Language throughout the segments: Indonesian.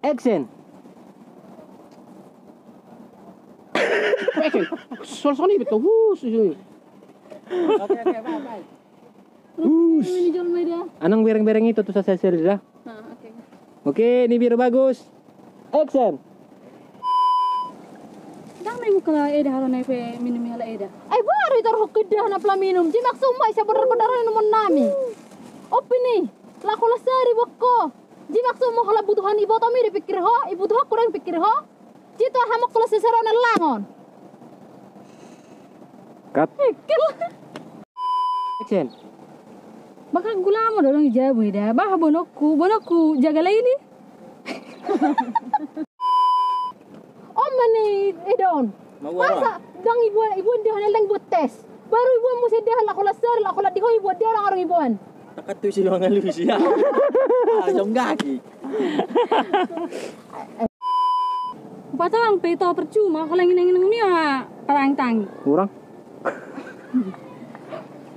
Action. Action. Sol-soni betul. Oke, bye. Ini jual media. Anong bereng-bereng itu tuh saya dah. Oke. Oke, ini biru bagus. Action. Dami mo kala eda haro na pe minum hala eda. Ay baru itar hokkedah na pla minum. Jimak sumay sa benar-benar minum nami. Opini. La kola sari bokko. Jimak sumo hala butuhan ibu tami dipikir ho, ibu tuh kurang pikir ho. Jito hamak kola sesero na langon. Cut. Kel. Action. Baka gula mo dorong ijabu ida. Bah bonokku jaga ini. Om mani edon. Masa dang ibuan dia halang buat tes. Baru ibuan mo sedah la kola sari la kola dihoy buat dia orang ibuan. Takatu sila nga Lucia. Jom gaki. Patang peto percuma kalau ingin ni parang tang. Kurang.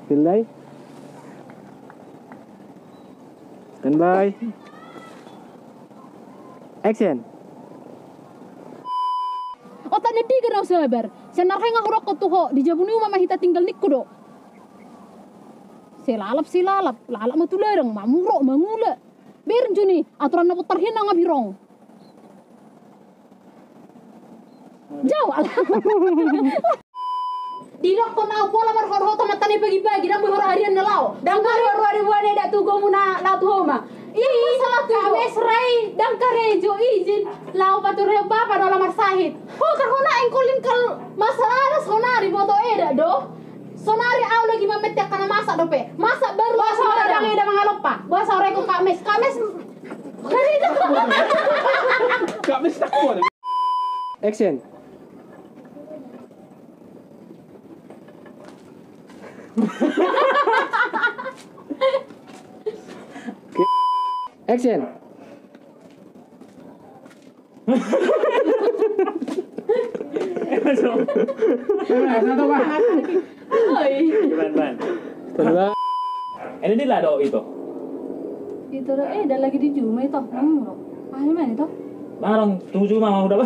Delay. Standby. Action. Otak nedi gerau sabar. Senar nga hurok ko tuho. Di jabuni mama hita tinggal nikku do. Silalap. Lalap matularang mamuro mangula. Biar juni aturan na putar hina nga birong. Jawal. Dilok ko na pola marhor to matani bagi-bagi dan buhor harian na lao. Dan kare buane da tugo muna lao tuhoma. Ii sama tu mes rai dan kare jo izin lao pature bapa do lamar sahid. Ho karhona engkolin kal masalah sonari boto eda do. Sonari au lagi mametek kana masak dope. Masak baru bahasa orang yang eda mangalopa. Bahasa orang ko kames. Kamis takut. Action. Okay. Action. Satu Pak. Ban. Kedua. Ini dia lado itu. Itu dah lagi di Juma itu. Mamuro. Ah, mana itu? Barang 7 mah udah.